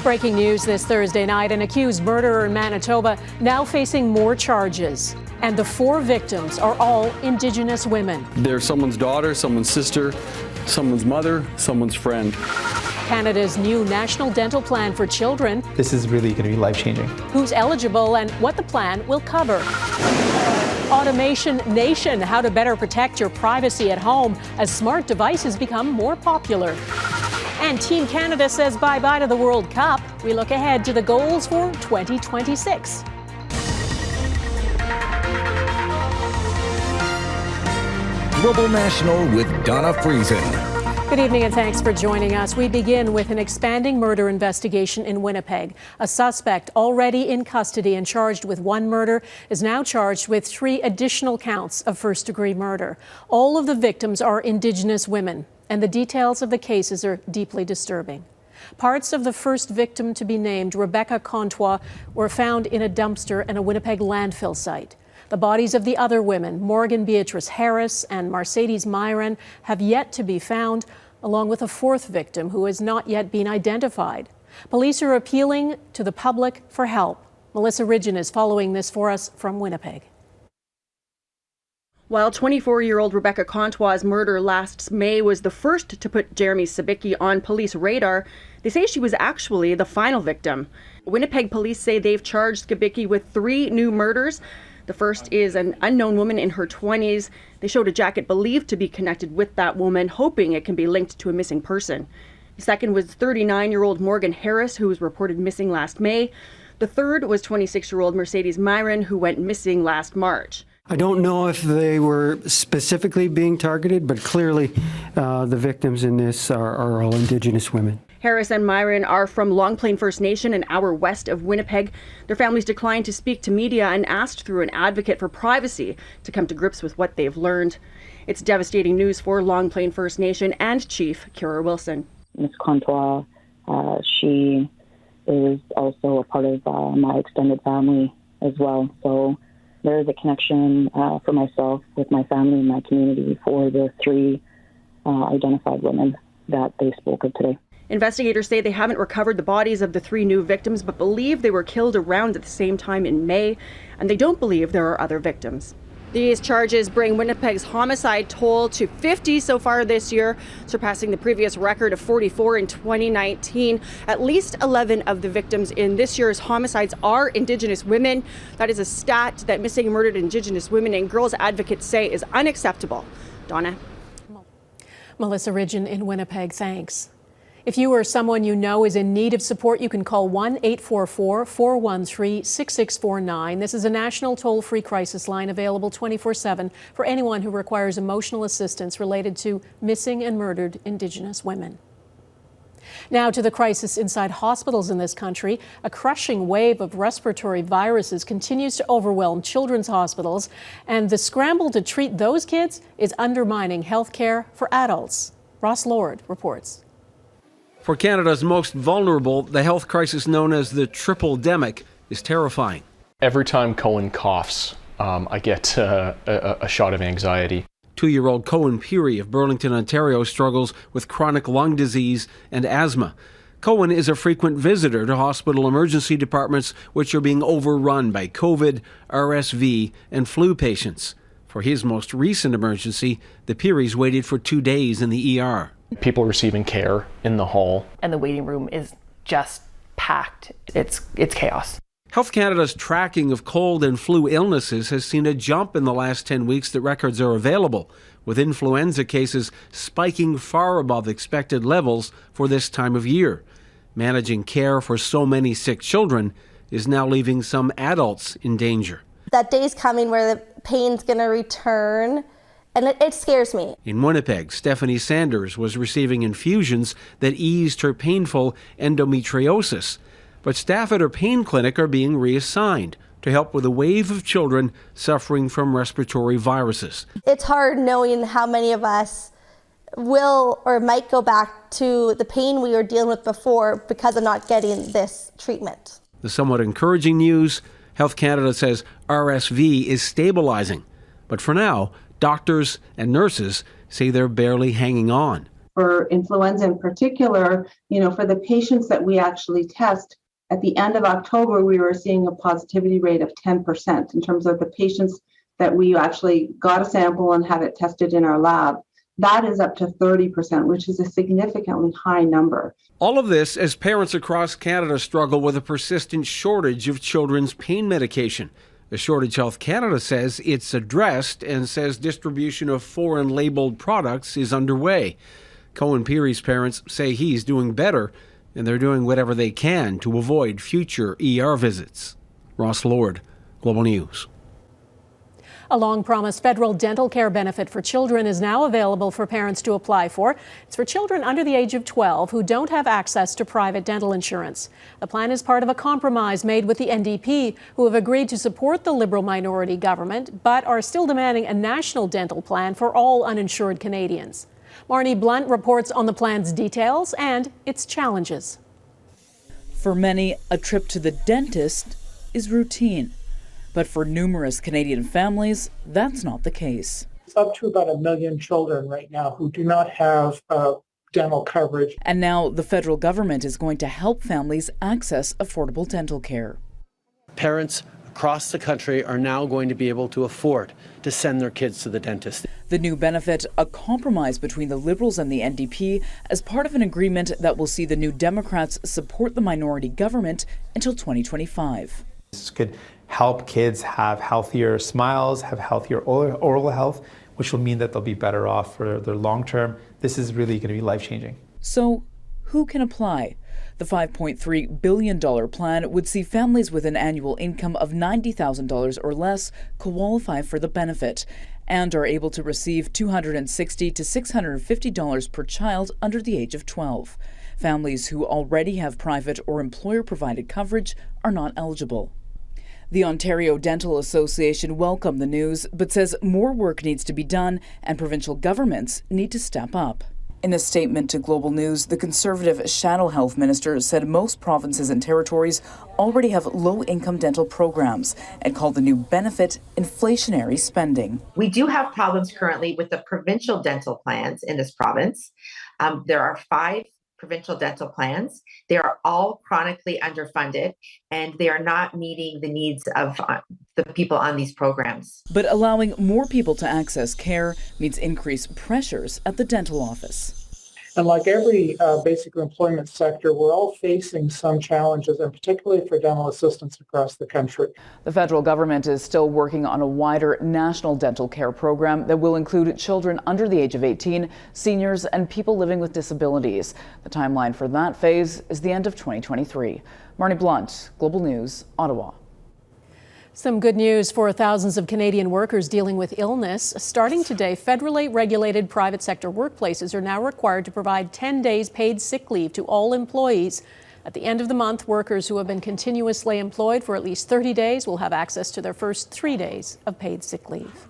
Breaking news this Thursday night, an accused murderer in Manitoba now facing more charges. And the 4 victims are all Indigenous women. They're someone's daughter, someone's sister, someone's mother, someone's friend. Canada's new National Dental Plan for Children. This is really going to be life-changing. Who's eligible and what the plan will cover. Automation Nation, how to better protect your privacy at home as smart devices become more popular. And Team Canada says bye-bye to the World Cup. We look ahead to the goals for 2026. Global National with Donna Friesen. Good evening and thanks for joining us. We begin with an expanding murder investigation in Winnipeg. A suspect already in custody and charged with 1 murder is now charged with 3 additional counts of first-degree murder. All of the victims are Indigenous women, and the details of the cases are deeply disturbing. Parts of the first victim to be named, Rebecca Contois, were found in a dumpster in a Winnipeg landfill site. The bodies of the other women, Beatrice Harris and Marcedes Myran, have yet to be found, along with a 4th victim who has not yet been identified. Police are appealing to the public for help. Melissa Ridgen is following this for us from Winnipeg. While 24-year-old Rebecca Contois' murder last May was the first to put Jeremy Skibicki on police radar, they say she was actually the final victim. Winnipeg police say they've charged Skibicki with 3 new murders. The first is an unknown woman in her 20s. They showed a jacket believed to be connected with that woman, hoping it can be linked to a missing person. The second was 39-year-old Morgan Harris, who was reported missing last May. The third was 26-year-old Marcedes Myran, who went missing last March. I don't know if they were specifically being targeted, but clearly the victims in this are all Indigenous women. Harris and Myran are from Long Plain First Nation, an hour west of Winnipeg. Their families declined to speak to media and asked through an advocate for privacy to come to grips with what they've learned. It's devastating news for Long Plain First Nation and Chief Kira Wilson. Ms. Contois, she is also a part of my extended family as well. So there is a connection for myself with my family and my community for the 3 identified women that they spoke of today. Investigators say they haven't recovered the bodies of the 3 new victims, but believe they were killed around at the same time in May, and they don't believe there are other victims. These charges bring Winnipeg's homicide toll to 50 so far this year, surpassing the previous record of 44 in 2019. At least 11 of the victims in this year's homicides are Indigenous women. That is a stat that missing and murdered Indigenous women and girls advocates say is unacceptable. Donna. Melissa Ridgen in Winnipeg, thanks. If you or someone you know is in need of support, you can call 1-844-413-6649. This is a national toll-free crisis line available 24/7 for anyone who requires emotional assistance related to missing and murdered Indigenous women. Now to the crisis inside hospitals in this country. A crushing wave of respiratory viruses continues to overwhelm children's hospitals, and the scramble to treat those kids is undermining health care for adults. Ross Lord reports. For Canada's most vulnerable, the health crisis known as the triple-demic is terrifying. Every time Cohen coughs, I get a shot of anxiety. 2-year-old Cohen Peary of Burlington, Ontario struggles with chronic lung disease and asthma. Cohen is a frequent visitor to hospital emergency departments, which are being overrun by COVID, RSV, and flu patients. For his most recent emergency, the Pearys waited for 2 days in the ER. People receiving care in the hall. And the waiting room is just packed. It's chaos. Health Canada's tracking of cold and flu illnesses has seen a jump in the last 10 weeks that records are available, with influenza cases spiking far above expected levels for this time of year. Managing care for so many sick children is now leaving some adults in danger. That day's coming where the pain's going to return. And it scares me. In Winnipeg, Stephanie Sanders was receiving infusions that eased her painful endometriosis. But staff at her pain clinic are being reassigned to help with a wave of children suffering from respiratory viruses. It's hard knowing how many of us will or might go back to the pain we were dealing with before because of not getting this treatment. The somewhat encouraging news, Health Canada says RSV is stabilizing. But for now, doctors and nurses say they're barely hanging on. for influenza in particular, for the patients that we actually test, at the end of October, we were seeing a positivity rate of 10% in terms of the patients that we actually got a sample and had it tested in our lab. That is up to 30%, which is a significantly high number. All of this as parents across Canada struggle with a persistent shortage of children's pain medication. The shortage Health Canada says it's addressed and says distribution of foreign labeled products is underway. Cohen Peary's parents say he's doing better, and they're doing whatever they can to avoid future ER visits. Ross Lord, Global News. A long-promised federal dental care benefit for children is now available for parents to apply for. It's for children under the age of 12 who don't have access to private dental insurance. The plan is part of a compromise made with the NDP, who have agreed to support the Liberal minority government, but are still demanding a national dental plan for all uninsured Canadians. Marney Blunt reports on the plan's details and its challenges. For many, a trip to the dentist is routine. But for numerous Canadian families, that's not the case. It's up to about 1 million children right now who do not have dental coverage. And now the federal government is going to help families access affordable dental care. Parents across the country are now going to be able to afford to send their kids to the dentist. The new benefit, a compromise between the Liberals and the NDP, as part of an agreement that will see the New Democrats support the minority government until 2025. This could help kids have healthier smiles, have healthier oral health, which will mean that they'll be better off for their long term. This is really going to be life-changing. So, who can apply? The $5.3 billion plan would see families with an annual income of $90,000 or less qualify for the benefit and are able to receive $260 to $650 per child under the age of 12. Families who already have private or employer-provided coverage are not eligible. The Ontario Dental Association welcomed the news, but says more work needs to be done and provincial governments need to step up. In a statement to Global News, the Conservative Shadow Health Minister said most provinces and territories already have low-income dental programs and called the new benefit inflationary spending. We do have problems currently with the provincial dental plans in this province. There are 5 provincial dental plans. They are all chronically underfunded, and they are not meeting the needs of the people on these programs. But allowing more people to access care means increased pressures at the dental office. And like every basic employment sector, we're all facing some challenges, and particularly for dental assistants across the country. The federal government is still working on a wider national dental care program that will include children under the age of 18, seniors, and people living with disabilities. The timeline for that phase is the end of 2023. Marney Blunt, Global News, Ottawa. Some good news for thousands of Canadian workers dealing with illness. Starting today, federally regulated private sector workplaces are now required to provide 10 days paid sick leave to all employees. At the end of the month, workers who have been continuously employed for at least 30 days will have access to their first 3 days of paid sick leave.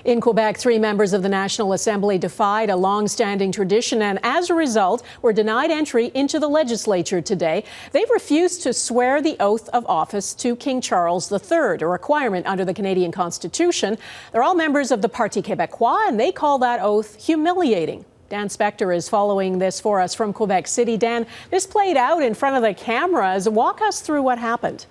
In Quebec, 3 members of the National Assembly defied a long-standing tradition and, as a result, were denied entry into the legislature today. They've refused to swear the oath of office to King Charles III, a requirement under the Canadian Constitution. They're all members of the Parti Québécois, and they call that oath humiliating. Dan Spector is following this for us from Quebec City. Dan, this played out in front of the cameras. Walk us through what happened.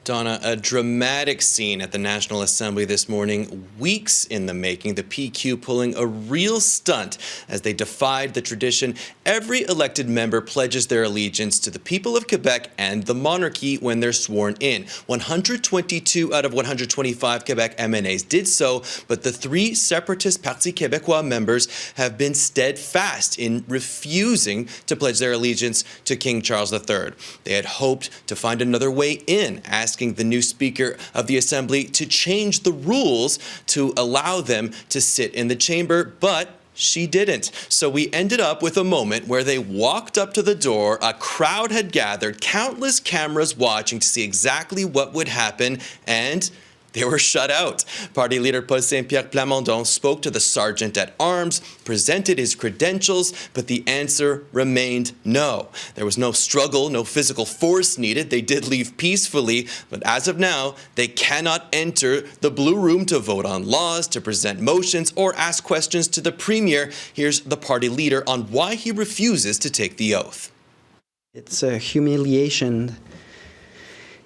Donna, a dramatic scene at the National Assembly this morning, weeks in the making, the PQ pulling a real stunt as they defied the tradition. Every elected member pledges their allegiance to the people of Quebec and the monarchy when they're sworn in. 122 out of 125 Quebec MNAs did so, but the 3 separatist Parti Québécois members have been steadfast in refusing to pledge their allegiance to King Charles III. They had hoped to find another way in, asking the new Speaker of the Assembly to change the rules to allow them to sit in the chamber, but she didn't. So we ended up with a moment where they walked up to the door, a crowd had gathered, countless cameras watching to see exactly what would happen, and They were shut out. Party leader Paul Saint-Pierre Plamondon spoke to the sergeant at arms, presented his credentials, but the answer remained no. There was no struggle, no physical force needed. They did leave peacefully, but as of now, they cannot enter the Blue Room to vote on laws, to present motions, or ask questions to the premier. Here's the party leader on why he refuses to take the oath. It's a humiliation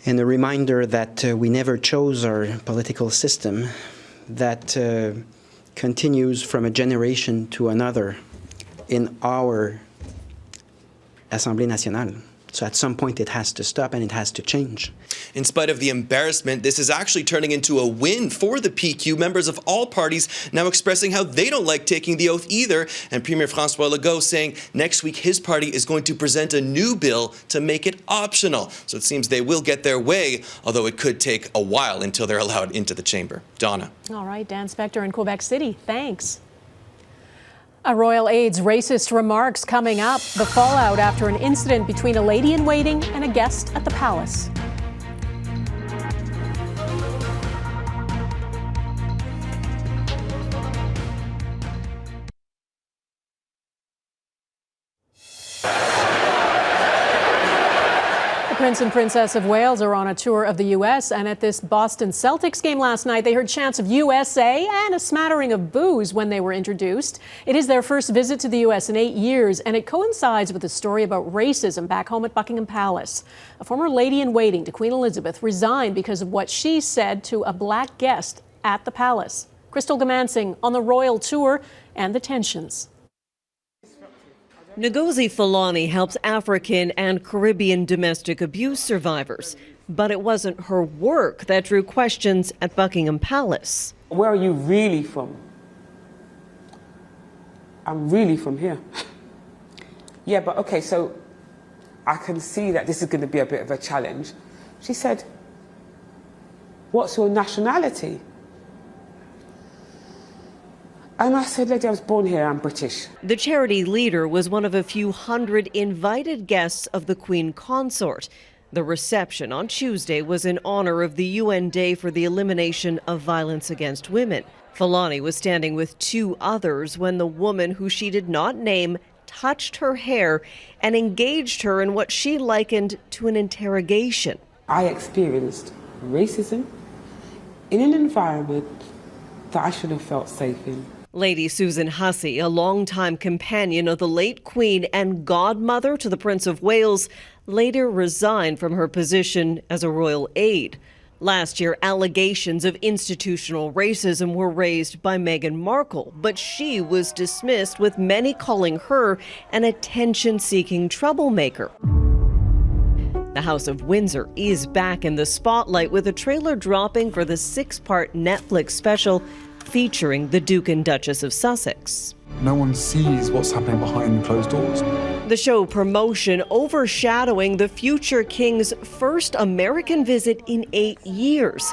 and a reminder that we never chose our political system, that continues from a generation to another in our Assemblée nationale. So at some point it has to stop and it has to change. In spite of the embarrassment, this is actually turning into a win for the PQ. Members of all parties now expressing how they don't like taking the oath either. And Premier François Legault saying next week his party is going to present a new bill to make it optional. So it seems they will get their way, although it could take a while until they're allowed into the chamber. Donna. All right, Dan Spector in Quebec City. Thanks. A royal aide's racist remarks coming up. The fallout after an incident between a lady in waiting and a guest at the palace. The Prince and Princess of Wales are on a tour of the U.S. and at this Boston Celtics game last night, they heard chants of USA and a smattering of boos when they were introduced. It is their first visit to the U.S. in 8 years, and it coincides with a story about racism back home at Buckingham Palace. A former lady-in-waiting to Queen Elizabeth resigned because of what she said to a black guest at the palace. Crystal Gamansing on the royal tour and the tensions. Ngozi Fulani helps African and Caribbean domestic abuse survivors, but it wasn't her work that drew questions at Buckingham Palace. Where are you really from? I'm really from here. Yeah, but okay, so I can see that this is going to be a bit of a challenge. She said, what's your nationality? And I said, lady, I was born here, I'm British. The charity leader was one of a few hundred invited guests of the Queen Consort. The reception on Tuesday was in honor of the UN Day for the Elimination of Violence Against Women. Fulani was standing with two others when the woman, who she did not name, touched her hair and engaged her in what she likened to an interrogation. I experienced racism in an environment that I should have felt safe in. Lady Susan Hussey, a longtime companion of the late Queen and godmother to the Prince of Wales, later resigned from her position as a royal aide. Last year, allegations of institutional racism were raised by Meghan Markle, but she was dismissed, with many calling her an attention-seeking troublemaker. The House of Windsor is back in the spotlight with a trailer dropping for the 6-part Netflix special featuring the Duke and Duchess of Sussex. No one sees what's happening behind closed doors. The show promotion overshadowing the future king's first American visit in 8 years.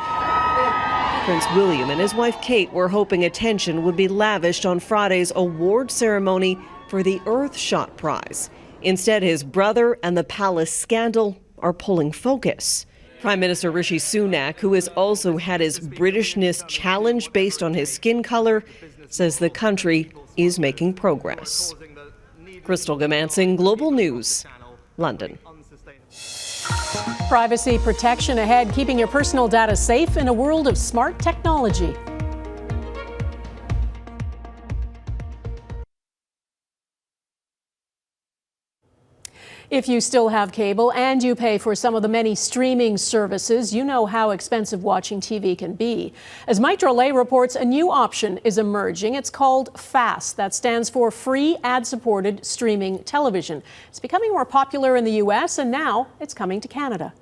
Prince William and his wife Kate were hoping attention would be lavished on Friday's award ceremony for the Earthshot Prize. Instead, his brother and the palace scandal are pulling focus. Prime Minister Rishi Sunak, who has also had his Britishness challenged based on his skin color, says the country is making progress. Crystal Gamansing, Global News, London. Privacy protection ahead, keeping your personal data safe in a world of smart technology. If you still have cable and you pay for some of the many streaming services, you know how expensive watching TV can be. As Mike Drolet reports, a new option is emerging. It's called FAST. That stands for Free Ad-Supported Streaming Television. It's becoming more popular in the U.S., and now it's coming to Canada.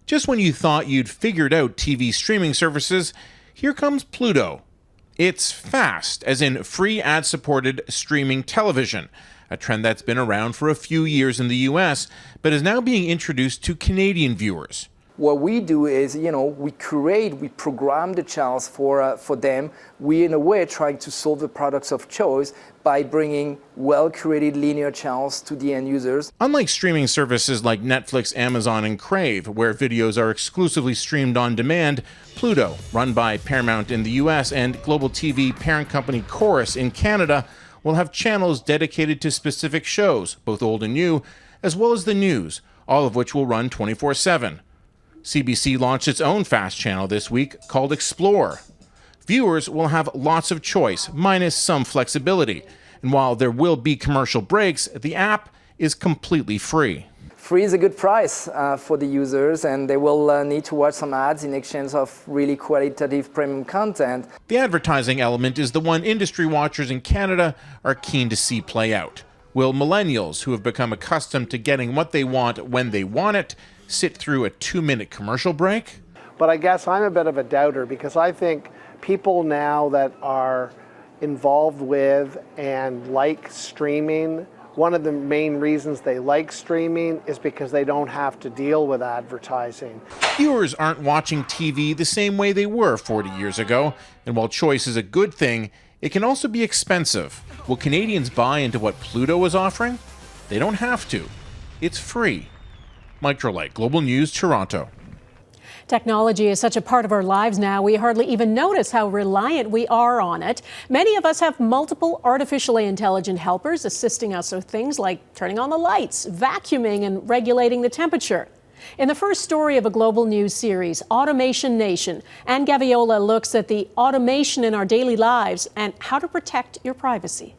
Just when you thought you'd figured out TV streaming services, here comes Pluto. It's FAST, as in Free Ad-Supported Streaming Television, a trend that's been around for a few years in the U.S., but is now being introduced to Canadian viewers. What we do is, we program the channels for them. We, in a way, trying to solve the products of choice by bringing well-curated linear channels to the end users. Unlike streaming services like Netflix, Amazon, and Crave, where videos are exclusively streamed on demand, Pluto, run by Paramount in the US and Global TV parent company Chorus in Canada, will have channels dedicated to specific shows, both old and new, as well as the news, all of which will run 24/7. CBC launched its own fast channel this week called Explore. Viewers will have lots of choice, minus some flexibility. And while there will be commercial breaks, the app is completely free. Free is a good price for the users, and they will need to watch some ads in exchange of really qualitative premium content. The advertising element is the one industry watchers in Canada are keen to see play out. Will millennials, who have become accustomed to getting what they want when they want it, sit through a 2-minute commercial break? But I guess I'm a bit of a doubter, because I think people now that are involved with and like streaming, one of the main reasons they like streaming is because they don't have to deal with advertising. Viewers aren't watching TV the same way they were 40 years ago, and while choice is a good thing, it can also be expensive. Will Canadians buy into what Pluto is offering? They don't have to. It's free. Mike Drolet, Global News, Toronto. Technology is such a part of our lives now, we hardly even notice how reliant we are on it. Many of us have multiple artificially intelligent helpers assisting us with things like turning on the lights, vacuuming, and regulating the temperature. In the first story of a Global News series, Automation Nation, Anne Gaviola looks at the automation in our daily lives and how to protect your privacy.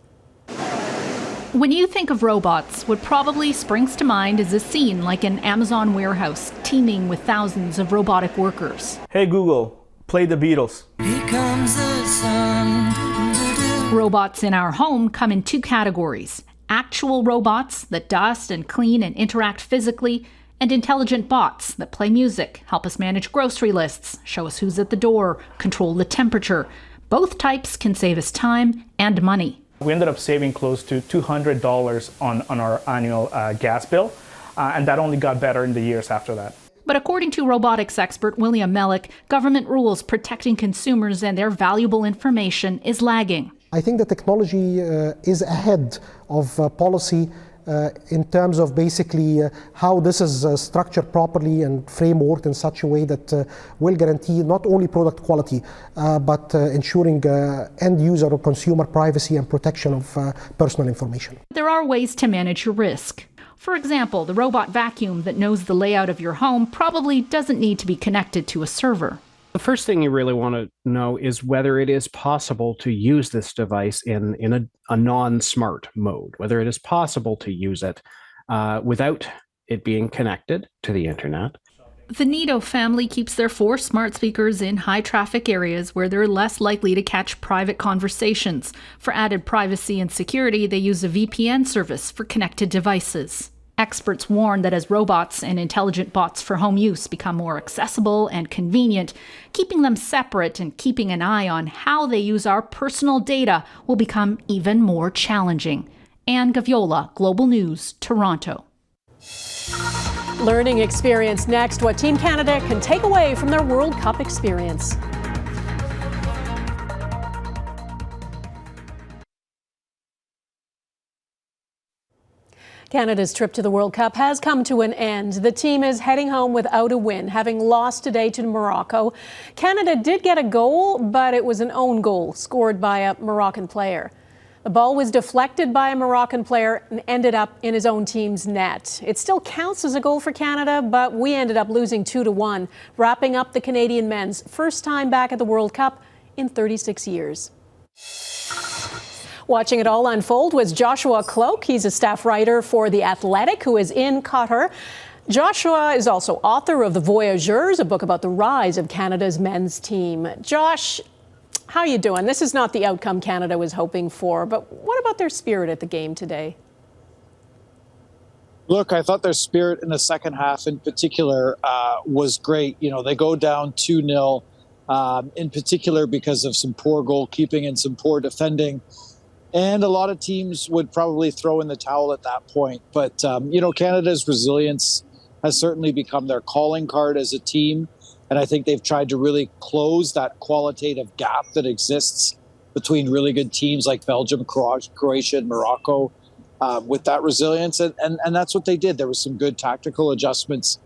When you think of robots, what probably springs to mind is a scene like an Amazon warehouse teeming with thousands of robotic workers. Hey Google, play the Beatles. Here comes the sun. Robots in our home come in 2 categories: actual robots that dust and clean and interact physically, and intelligent bots that play music, help us manage grocery lists, show us who's at the door, control the temperature. Both types can save us time and money. We ended up saving close to $200 on our annual gas bill, and that only got better in the years after that. But according to robotics expert William Mellick, government rules protecting consumers and their valuable information is lagging. I think the technology is ahead of policy in terms of basically how this is structured properly and frameworked in such a way that will guarantee not only product quality, but ensuring end user or consumer privacy and protection of personal information. There are ways to manage your risk. For example, the robot vacuum that knows the layout of your home probably doesn't need to be connected to a server. The first thing you really want to know is whether it is possible to use this device in a non-smart mode, whether it is possible to use it without it being connected to the internet. The Nito family keeps their 4 smart speakers in high-traffic areas where they're less likely to catch private conversations. For added privacy and security, they use a VPN service for connected devices. Experts warn that as robots and intelligent bots for home use become more accessible and convenient, keeping them separate and keeping an eye on how they use our personal data will become even more challenging. Anne Gaviola, Global News, Toronto. Learning experience next, what Team Canada can take away from their World Cup experience. Canada's trip to the World Cup has come to an end. The team is heading home without a win, having lost today to Morocco. Canada did get a goal, but it was an own goal scored by a Moroccan player. The ball was deflected by a Moroccan player and ended up in his own team's net. It still counts as a goal for Canada, but we ended up losing 2-1, wrapping up the Canadian men's first time back at the World Cup in 36 years. Watching it all unfold was Joshua Cloke. He's a staff writer for The Athletic, who is in Qatar. Joshua is also author of The Voyageurs, a book about the rise of Canada's men's team. Josh, how are you doing? This is not the outcome Canada was hoping for, but what about their spirit at the game today? Look, I thought their spirit in the second half in particular was great. You know, they go down 2-0, in particular because of some poor goalkeeping and some poor defending. And a lot of teams would probably throw in the towel at that point. But, you know, Canada's resilience has certainly become their calling card as a team. And I think they've tried to really close that qualitative gap that exists between really good teams like Belgium, Croatia, and Morocco with that resilience. And that's what they did. There was some good tactical adjustments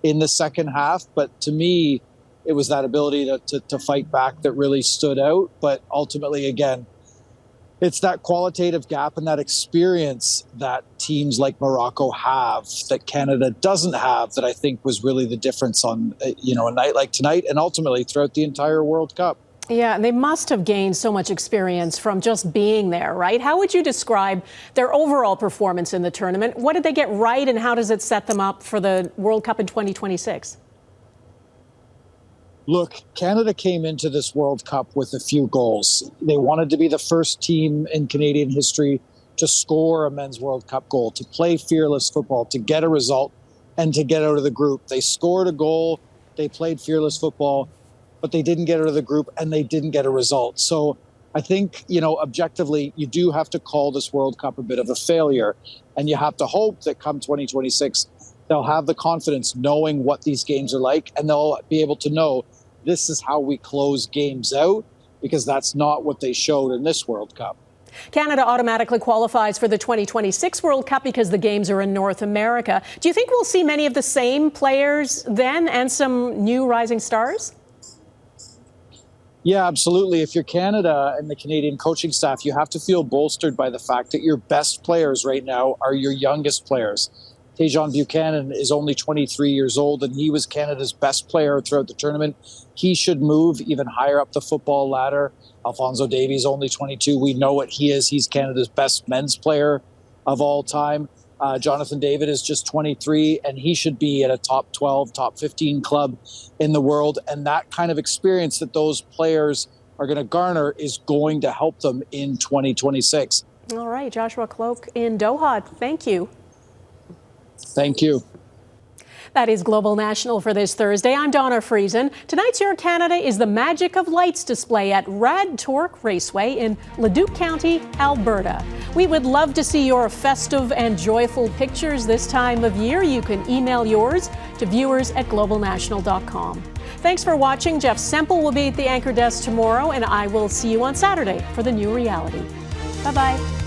in the second half. But to me, it was that ability to fight back that really stood out. But ultimately, again, it's that qualitative gap and that experience that teams like Morocco have that Canada doesn't have that I think was really the difference on, a night like tonight and ultimately throughout the entire World Cup. Yeah, and they must have gained so much experience from just being there, right? How would you describe their overall performance in the tournament? What did they get right and how does it set them up for the World Cup in 2026? Look, Canada came into this World Cup with a few goals. They wanted to be the first team in Canadian history to score a men's World Cup goal, to play fearless football, to get a result, and to get out of the group. They scored a goal, they played fearless football, but they didn't get out of the group and they didn't get a result. So I think, objectively, you do have to call this World Cup a bit of a failure. And you have to hope that come 2026, they'll have the confidence knowing what these games are like, and they'll be able to know this is how we close games out, because that's not what they showed in this World Cup. Canada automatically qualifies for the 2026 World Cup because the games are in North America. Do you think we'll see many of the same players then and some new rising stars? Yeah, absolutely. If you're Canada and the Canadian coaching staff, you have to feel bolstered by the fact that your best players right now are your youngest players. Tajon Buchanan is only 23 years old, and he was Canada's best player throughout the tournament. He should move even higher up the football ladder. Alphonso Davies, only 22. We know what he is. He's Canada's best men's player of all time. Jonathan David is just 23, and he should be at a top 12, top 15 club in the world. And that kind of experience that those players are going to garner is going to help them in 2026. All right, Joshua Cloak in Doha. Thank you. Thank you. That is Global National for this Thursday. I'm Donna Friesen. Tonight's Your Canada is the Magic of Lights display at Rad Torque Raceway in Leduc County, Alberta. We would love to see your festive and joyful pictures this time of year. You can email yours to viewers@globalnational.com. Thanks for watching. Jeff Semple will be at the anchor desk tomorrow, and I will see you on Saturday for the new reality. Bye-bye.